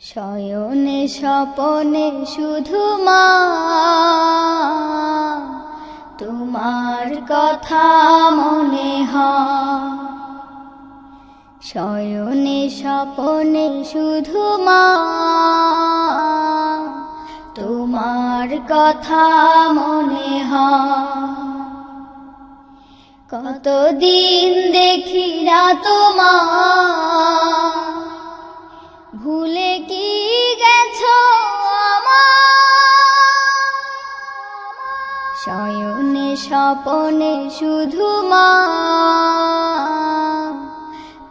শয়নে স্বপনে শুধু মা তোমার কথা মনে হয়। শয়নে স্বপনে শুধু মা তোমার কথা মনে হয়। কতদিন দেখি না তোমার, ভুলে কি গেছো আমায়। শয়নে স্বপনে শুধু মা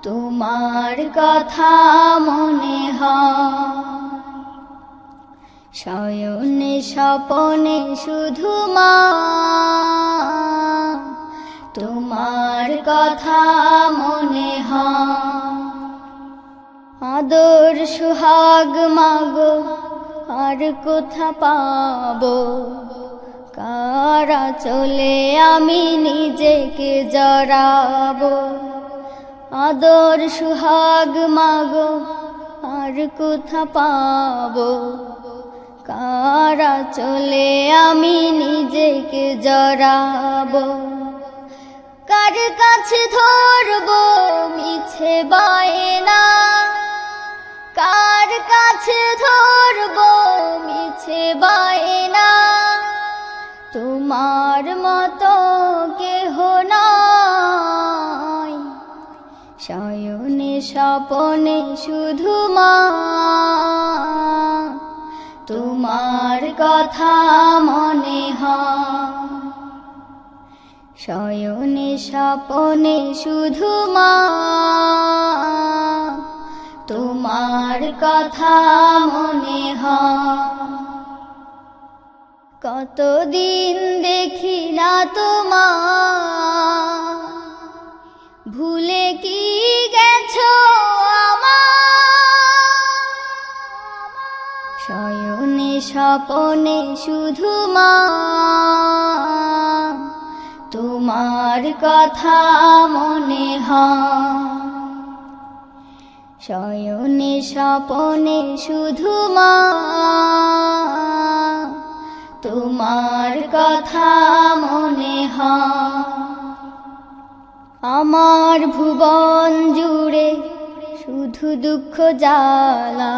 তোমার কথা মনে হয়। শয়নে স্বপনে শুধু মা তোমার কথা মনে হয়। আদর সুহাগ মাগো আর কোথা পাবো, কারা চলে আমি নিজেকে জড়াবো। আদর সুহাগ মাগো আর কোথা পাবো, কারা চলে আমি নিজেকে জড়াবো। কার কাছে ধরবো মিছে বায়না, কার কাছে ধরবো মিছে বায়না। তোমার মতো কেহ নাই। শয়নে স্বপনে শুধু মা তোমার কথা মনে হয়। শয়নে স্বপনে শুধু মা তোমার কথা মনে হয়। কতদিন দেখি না তোমার, ভুলে কি গেছো আমায়। শয়নে স্বপনে শুধু মা তোমার কথা মনে হয়। শয়নে স্বপনে শুধু মা তোমার কথা মনে হয়। আমার ভুবন জুড়ে শুধু দুঃখ জ্বালা,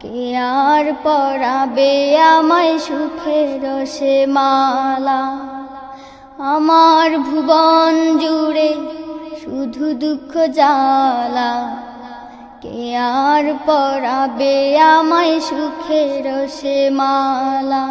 কে আর পরাবে আমায় সুখের সে মালা। আমার ভুবন জুড়ে শুধু দুঃখ জ্বালা, কে আর পরাবে আমায় সুখের সে মালা।